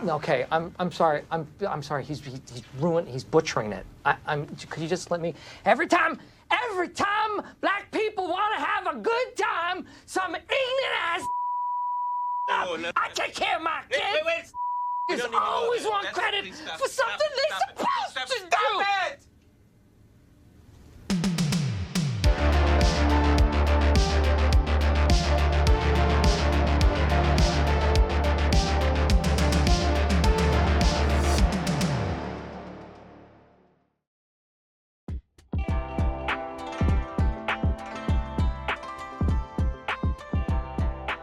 Okay, I'm sorry. I'm sorry. He's ruined. He's butchering it. Could you just let me? Every time black people want to have a good time, some ignorant ass. I take care of my kids. Wait. Always want credit for something they're supposed to do. Stop it!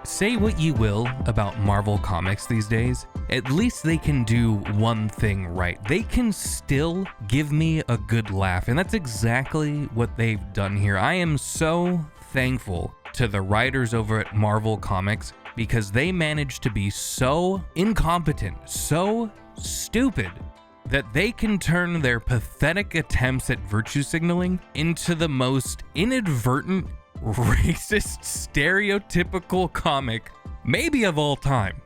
Say what you will about Marvel Comics these days, at least they can do one thing right. They can still give me a good laugh, and that's exactly what they've done here. I am so thankful to the writers over at Marvel Comics because they managed to be so incompetent, so stupid, that they can turn their pathetic attempts at virtue signaling into the most inadvertent, racist, stereotypical comic maybe of all time.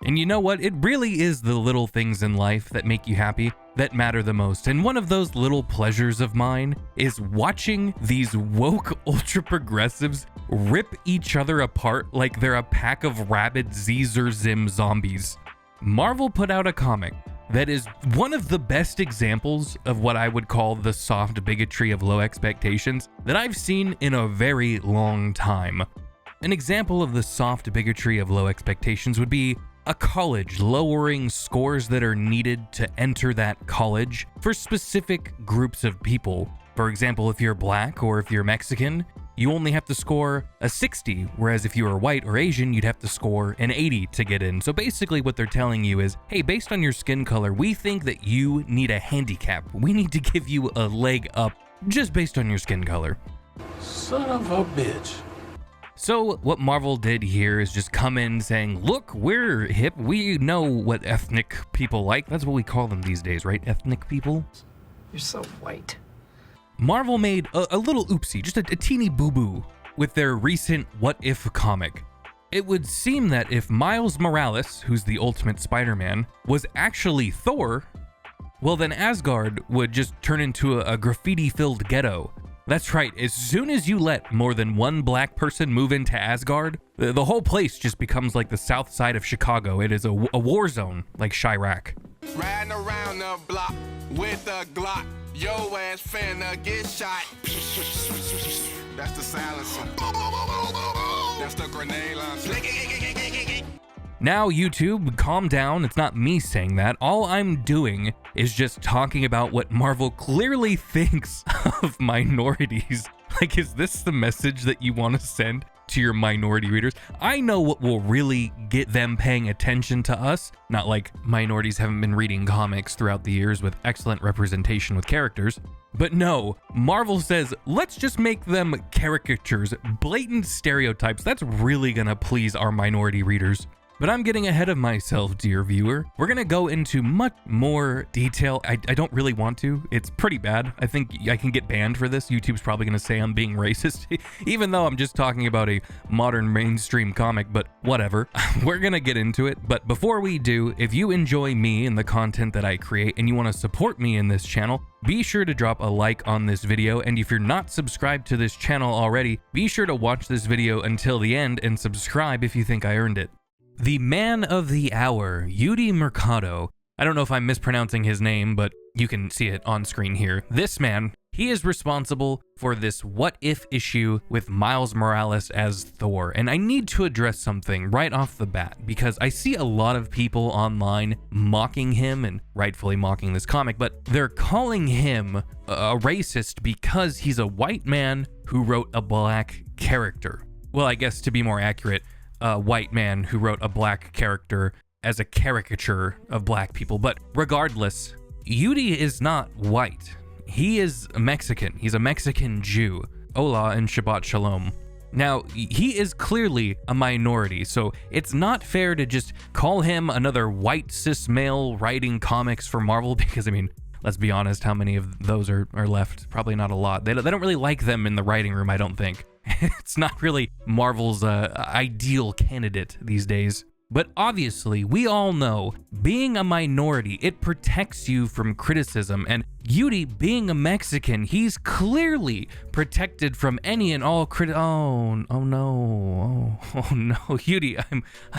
And you know what? It really is the little things in life that make you happy that matter the most. And one of those little pleasures of mine is watching these woke ultra progressives rip each other apart like they're a pack of rabid Zer Zim zombies. Marvel put out a comic that is one of the best examples of what I would call the soft bigotry of low expectations that I've seen in a very long time. An example of the soft bigotry of low expectations would be a college lowering scores that are needed to enter that college for specific groups of people. For example, if you're black or if you're Mexican, you only have to score a 60, whereas if you were white or Asian, you'd have to score an 80 to get in. So basically what they're telling you is, hey, based on your skin color, we think that you need a handicap. We need to give you a leg up just based on your skin color. Son of a bitch. So what Marvel did here is just come in saying, look, we're hip. We know what ethnic people like. That's what we call them these days, right? Ethnic people. You're so white. Marvel made a little oopsie, just a teeny boo-boo with their recent What If comic. It would seem that if Miles Morales, who's the ultimate Spider-Man, was actually Thor, well then Asgard would just turn into a graffiti-filled ghetto. That's right, as soon as you let more than one black person move into Asgard, the whole place just becomes like the south side of Chicago. It is a war zone, like Chirac. Riding around the block with a Glock. Yo ass finna get shot. That's the silencer. That's the grenade launcher. Now YouTube, calm down. It's not me saying that. All I'm doing is just talking about what Marvel clearly thinks of minorities. Like, is this the message that you want to send to your minority readers? I know what will really get them paying attention to us. Not like minorities haven't been reading comics throughout the years with excellent representation with characters. But no, Marvel says, let's just make them caricatures, blatant stereotypes. That's really gonna please our minority readers. But I'm getting ahead of myself, dear viewer. We're gonna go into much more detail. I don't really want to. It's pretty bad. I think I can get banned for this. YouTube's probably gonna say I'm being racist, even though I'm just talking about a modern mainstream comic, but whatever. We're gonna get into it. But before we do, if you enjoy me and the content that I create and you wanna support me in this channel, be sure to drop a like on this video, and if you're not subscribed to this channel already, be sure to watch this video until the end and subscribe if you think I earned it. The man of the hour, Yudi Mercado. I don't know if I'm mispronouncing his name, but you can see it on screen here. This man, he is responsible for this What If issue with Miles Morales as Thor. And I need to address something right off the bat, because I see a lot of people online mocking him and rightfully mocking this comic, but they're calling him a racist because he's a white man who wrote a black character. Well, I guess to be more accurate, a white man who wrote a black character as a caricature of black people. But regardless, Yudi is not white. He is Mexican. He's a Mexican Jew. Hola and Shabbat Shalom. Now, he is clearly a minority, so it's not fair to just call him another white cis male writing comics for Marvel, because, I mean, let's be honest, how many of those are left? Probably not a lot. They don't really like them in the writing room, I don't think. It's not really Marvel's ideal candidate these days. But obviously, we all know, being a minority, it protects you from criticism, and Yuri, being a Mexican, he's clearly protected from any and all oh no, Yuri,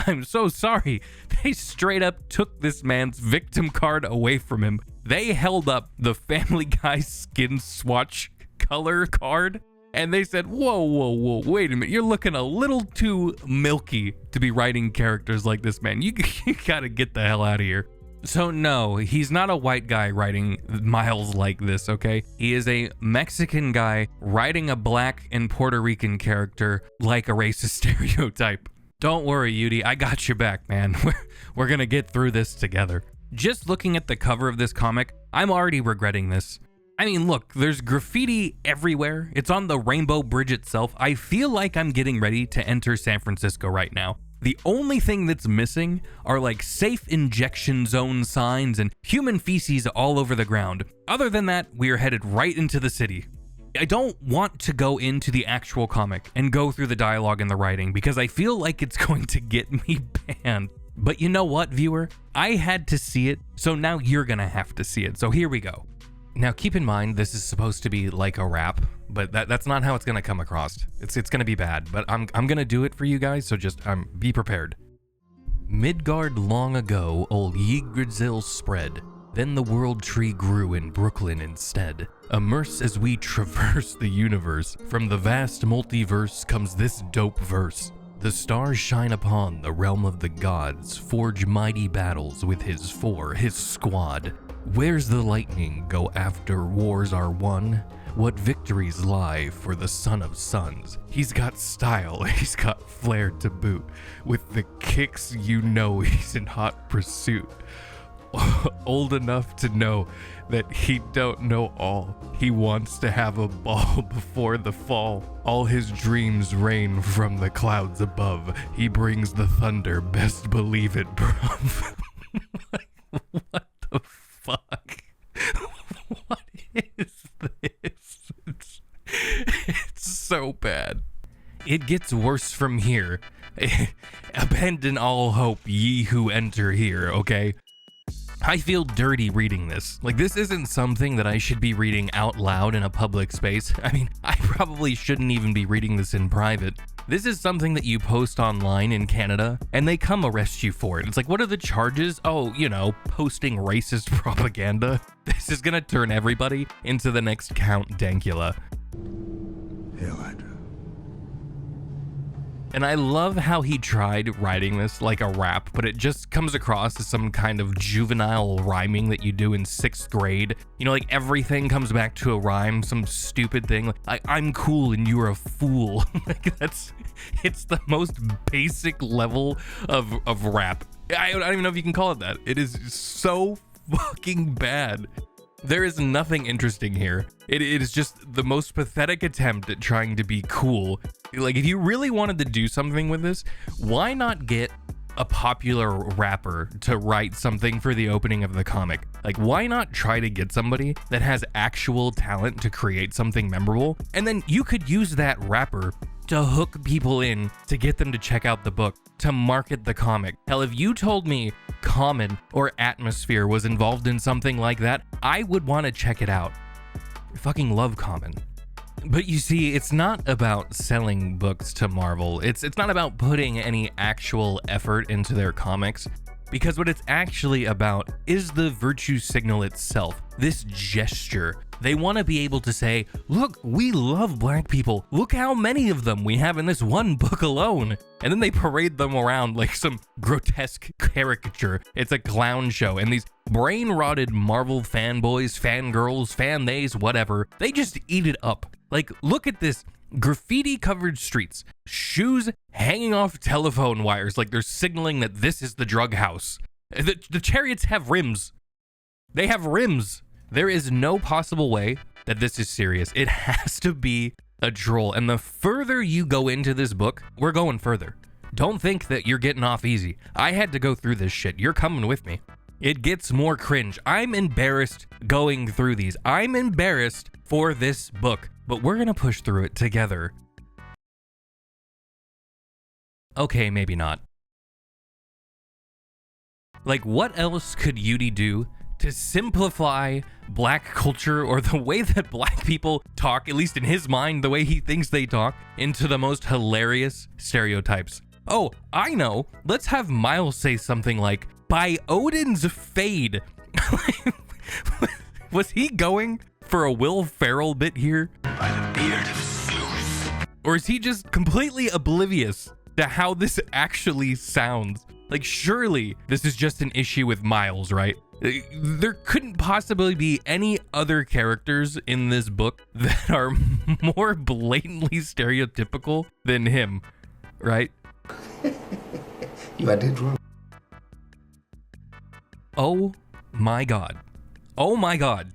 I'm so sorry. They straight up took this man's victim card away from him. They held up the Family Guy skin swatch color card, and they said, whoa, wait a minute, you're looking a little too milky to be writing characters like this, man. You gotta get the hell out of here. So no, he's not a white guy writing Miles like this, okay? He is a Mexican guy writing a black and Puerto Rican character like a racist stereotype. Don't worry, Yudi, I got your back, man. We're gonna get through this together. Just looking at the cover of this comic, I'm already regretting this. I mean, look, there's graffiti everywhere. It's on the Rainbow Bridge itself. I feel like I'm getting ready to enter San Francisco right now. The only thing that's missing are like safe injection zone signs and human feces all over the ground. Other than that, we are headed right into the city. I don't want to go into the actual comic and go through the dialogue and the writing because I feel like it's going to get me banned. But you know what, viewer? I had to see it, so now you're gonna have to see it. So here we go. Now keep in mind, this is supposed to be like a rap, but that's not how it's gonna come across. It's gonna be bad, but I'm gonna do it for you guys, so just be prepared. Midgard long ago, old Yggdrasil spread. Then the world tree grew in Brooklyn instead. Immerse as we traverse the universe. From the vast multiverse comes this dope verse. The stars shine upon the realm of the gods, forge mighty battles with his squad. Where's the lightning go after wars are won? What victories lie for the son of sons? He's got style, he's got flair to boot. With the kicks, you know he's in hot pursuit. Old enough to know that he don't know all. He wants to have a ball before the fall. All his dreams rain from the clouds above. He brings the thunder, best believe it, bruv. What the fuck? What is this? It's so bad. It gets worse from here. Abandon all hope, ye who enter here, okay? I feel dirty reading this. Like, this isn't something that I should be reading out loud in a public space. I mean, I probably shouldn't even be reading this in private. This is something that you post online in Canada, and they come arrest you for it. It's like, what are the charges? Oh, you know, posting racist propaganda. This is gonna turn everybody into the next Count Dankula. Hell, I do. And I love how he tried writing this like a rap, but it just comes across as some kind of juvenile rhyming that you do in 6th grade. You know, like everything comes back to a rhyme, some stupid thing. Like, I'm cool and you're a fool. Like, it's the most basic level of rap. I don't even know if you can call it that. It is so fucking bad. There is nothing interesting here. It is just the most pathetic attempt at trying to be cool. Like, if you really wanted to do something with this, why not get a popular rapper to write something for the opening of the comic? Like, why not try to get somebody that has actual talent to create something memorable? And then you could use that rapper to hook people in, to get them to check out the book, to market the comic. Hell, if you told me Common or Atmosphere was involved in something like that, I would want to check it out. I fucking love Common. But you see, it's not about selling books to Marvel. It's not about putting any actual effort into their comics. Because what it's actually about is the virtue signal itself, this gesture. They want to be able to say, look, we love black people. Look how many of them we have in this one book alone. And then they parade them around like some grotesque caricature. It's a clown show. And these brain-rotted Marvel fanboys, fangirls, fan-theys, whatever, they just eat it up. Like, look at this. Graffiti-covered streets, shoes hanging off telephone wires like they're signaling that this is the drug house. The chariots have rims. They have rims. There is no possible way that this is serious. It has to be a troll. And the further you go into this book, we're going further. Don't think that you're getting off easy. I had to go through this shit. You're coming with me. It gets more cringe. I'm embarrassed going through these. I'm embarrassed for this book, but we're gonna push through it together. Okay, maybe not. Like, what else could Yudi do to simplify black culture, or the way that black people talk, at least in his mind, the way he thinks they talk, into the most hilarious stereotypes? Oh, I know. Let's have Miles say something like, "By Odin's fade." Was he going for a Will Ferrell bit here? By the beard of Zeus. Or is he just completely oblivious to how this actually sounds? Like, surely this is just an issue with Miles, right? There couldn't possibly be any other characters in this book that are more blatantly stereotypical than him, right? You I did wrong. Oh my god. Oh my god.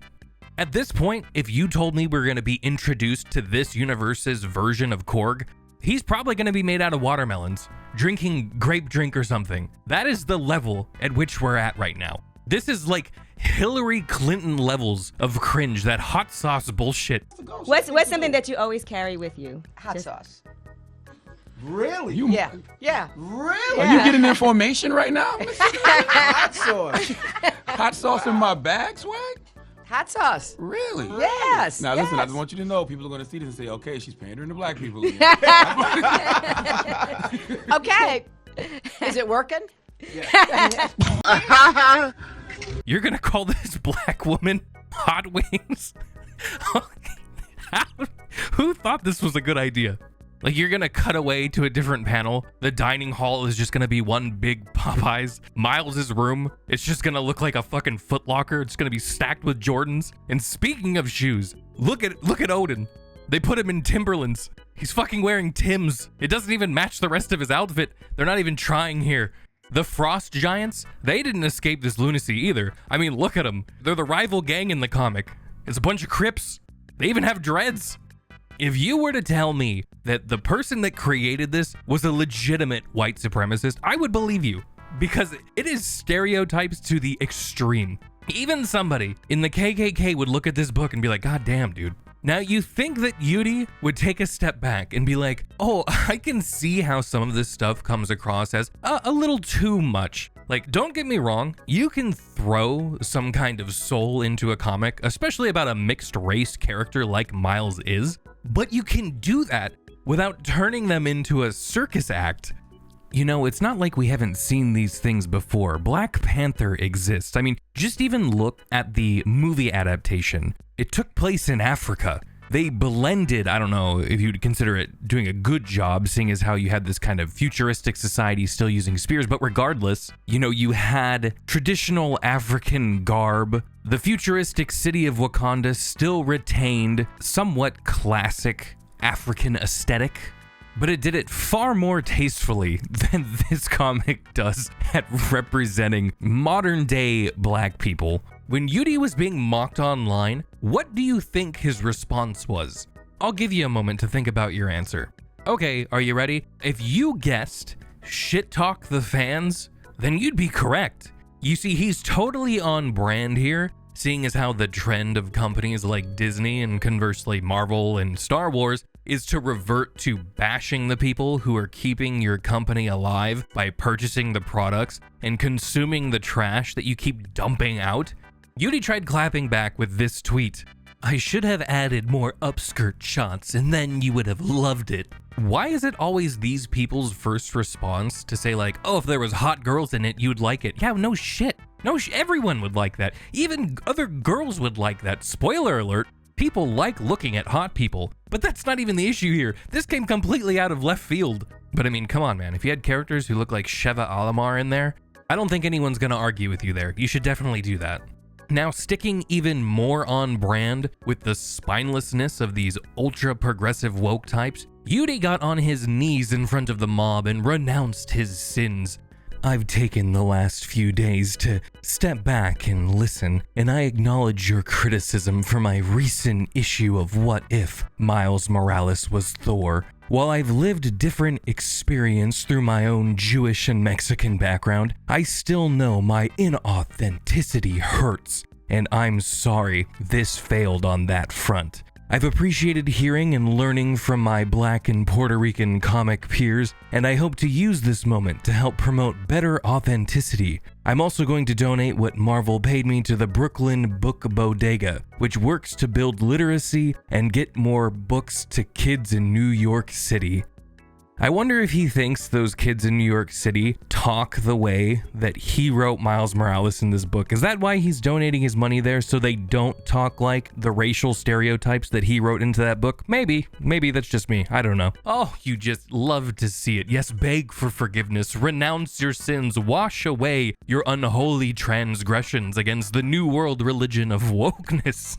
At this point, if you told me we're going to be introduced to this universe's version of Korg, he's probably going to be made out of watermelons, drinking grape drink or something. That is the level at which we're at right now. This is like Hillary Clinton levels of cringe, that hot sauce bullshit. What's something that you always carry with you? Hot sauce. Really? Yeah. Yeah. Really? Are you getting information right now? Hot sauce. Hot sauce in my bag, swag? Hot sauce. Really? Yes. Now listen, I yes. just want you to know, people are going to see this and say, okay, she's pandering to black people again. Okay. Is it working? You're gonna call this black woman Hot Wings? Who thought this was a good idea? Like, you're gonna cut away to a different panel. The dining hall is just gonna be one big Popeyes. Miles's room, it's just gonna look like a fucking Foot Locker. It's gonna be stacked with Jordans. And speaking of shoes, look at Odin. They put him in Timberlands. He's fucking wearing Timbs. It doesn't even match the rest of his outfit. They're not even trying here. The Frost Giants, they didn't escape this lunacy either. I mean, look at them. They're the rival gang in the comic. It's a bunch of Crips. They even have dreads. If you were to tell me that the person that created this was a legitimate white supremacist, I would believe you, because it is stereotypes to the extreme. Even somebody in the KKK would look at this book and be like, God damn, dude. Now, you think that Yudi would take a step back and be like, oh, I can see how some of this stuff comes across as a little too much. Like, don't get me wrong, you can throw some kind of soul into a comic, especially about a mixed race character like Miles is, but you can do that without turning them into a circus act. You know, it's not like we haven't seen these things before. Black Panther exists. I mean, just even look at the movie adaptation. It took place in Africa. They blended, I don't know if you'd consider it doing a good job, seeing as how you had this kind of futuristic society still using spears, but regardless, you know, you had traditional African garb. The futuristic city of Wakanda still retained somewhat classic African aesthetic, but it did it far more tastefully than this comic does at representing modern day black people. When Yudi was being mocked online, what do you think his response was? I'll give you a moment to think about your answer. Okay, are you ready? If you guessed shit talk the fans, then you'd be correct. You see, he's totally on brand here, seeing as how the trend of companies like Disney and conversely Marvel and Star Wars is to revert to bashing the people who are keeping your company alive by purchasing the products and consuming the trash that you keep dumping out. Yudi tried clapping back with this tweet. I should have added more upskirt shots and then you would have loved it. Why is it always these people's first response to say like, oh, if there was hot girls in it, you'd like it? Yeah, no shit. Everyone would like that. Even other girls would like that. Spoiler alert. People like looking at hot people, but that's not even the issue here. This came completely out of left field. But I mean, come on, man. If you had characters who look like Sheva Alomar in there, I don't think anyone's gonna argue with you there. You should definitely do that. Now, sticking even more on brand with the spinelessness of these ultra-progressive woke types, Yudi got on his knees in front of the mob and renounced his sins. I've taken the last few days to step back and listen, and I acknowledge your criticism for my recent issue of What If Miles Morales was Thor. While I've lived a different experience through my own Jewish and Mexican background, I still know my inauthenticity hurts, and I'm sorry this failed on that front. I've appreciated hearing and learning from my Black and Puerto Rican comic peers, and I hope to use this moment to help promote better authenticity. I'm also going to donate what Marvel paid me to the Brooklyn Book Bodega, which works to build literacy and get more books to kids in New York City. I wonder if he thinks those kids in New York City talk the way that he wrote Miles Morales in this book. Is that why he's donating his money there, so they don't talk like the racial stereotypes that he wrote into that book? Maybe that's just me. I don't know. Oh, you just love to see it. Yes, beg for forgiveness, renounce your sins, wash away your unholy transgressions against the new world religion of wokeness.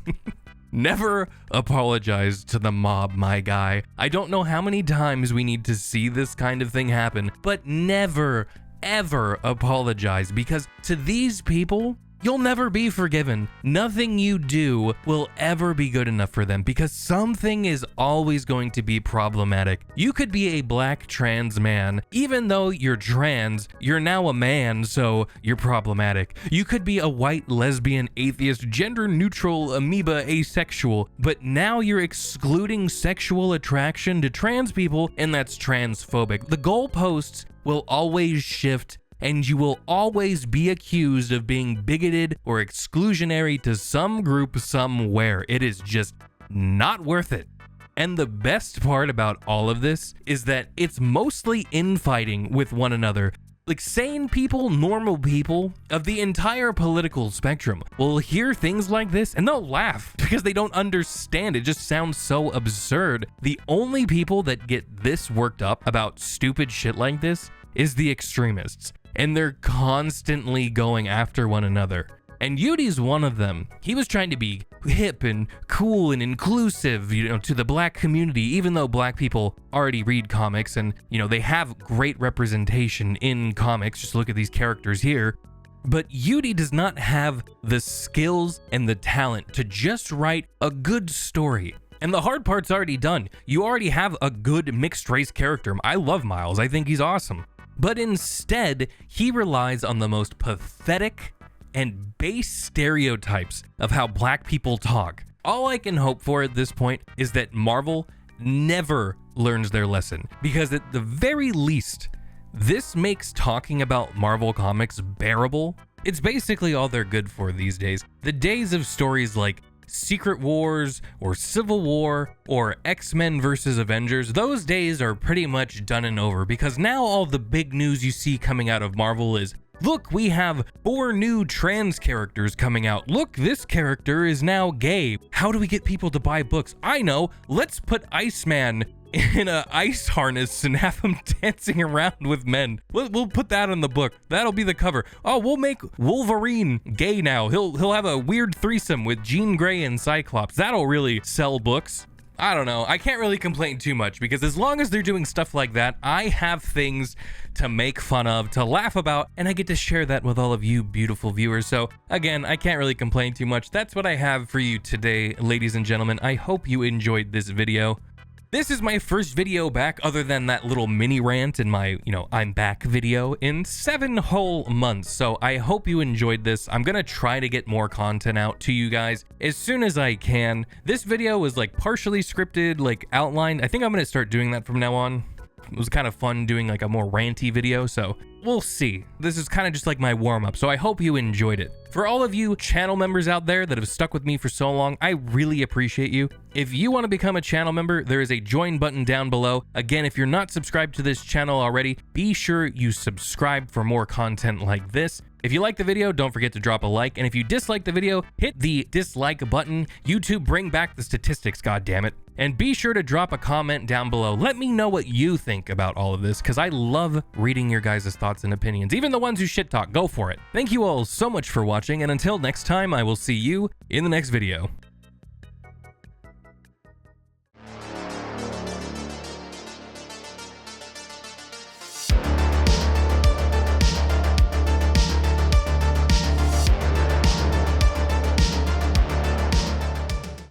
Never apologize to the mob, my guy. I don't know how many times we need to see this kind of thing happen, but never, ever apologize, because to these people, you'll never be forgiven. Nothing you do will ever be good enough for them, because something is always going to be problematic. You could be a black trans man. Even though you're trans, you're now a man, so you're problematic. You could be a white, lesbian, atheist, gender-neutral, amoeba, asexual, but now you're excluding sexual attraction to trans people, and that's transphobic. The goalposts will always shift, and you will always be accused of being bigoted or exclusionary to some group somewhere. It is just not worth it. And the best part about all of this is that it's mostly infighting with one another. Like, sane people, normal people of the entire political spectrum will hear things like this and they'll laugh because they don't understand. It just sounds so absurd. The only people that get this worked up about stupid shit like this is the extremists. And they're constantly going after one another. And Yudi's one of them. He was trying to be hip and cool and inclusive, to the black community, even though black people already read comics and, they have great representation in comics. Just look at these characters here. But Yudi does not have the skills and the talent to just write a good story. And the hard part's already done. You already have a good mixed race character. I love Miles. I think he's awesome. But instead, he relies on the most pathetic and base stereotypes of how black people talk. All I can hope for at this point is that Marvel never learns their lesson, because at the very least, this makes talking about Marvel comics bearable. It's basically all they're good for these days. The days of stories like Secret Wars or Civil War or X-Men versus Avengers, those days are pretty much done and over, because now all the big news you see coming out of Marvel is, look, we have 4 new trans characters coming out. Look, this character is now gay. How do we get people to buy books? I know, let's put Iceman in a ice harness and have him dancing around with men. We'll put that on the book. That'll be the cover. Oh, we'll make Wolverine gay now. He'll have a weird threesome with Jean Grey and Cyclops. That'll really sell books. I don't know. I can't really complain too much, because as long as they're doing stuff like that, I have things to make fun of, to laugh about, and I get to share that with all of you beautiful viewers. So again, I can't really complain too much. That's what I have for you today, ladies and gentlemen. I hope you enjoyed this video. This is my first video back, other than that little mini rant in my, I'm back video, in 7 whole months. So I hope you enjoyed this. I'm gonna try to get more content out to you guys as soon as I can. This video was like partially scripted, like outlined. I think I'm gonna start doing that from now on. It was kind of fun doing like a more ranty video, so we'll see. This is kind of just like my warm-up, so I hope you enjoyed it. For all of you channel members out there that have stuck with me for so long, I really appreciate you. If you want to become a channel member, there is a join button down below. Again, if you're not subscribed to this channel already, be sure you subscribe for more content like this. If you like the video, don't forget to drop a like, and if you dislike the video, hit the dislike button. YouTube, bring back the statistics, goddammit. And be sure to drop a comment down below. Let me know what you think about all of this, because I love reading your guys' thoughts and opinions. Even the ones who shit talk, go for it. Thank you all so much for watching, and until next time, I will see you in the next video.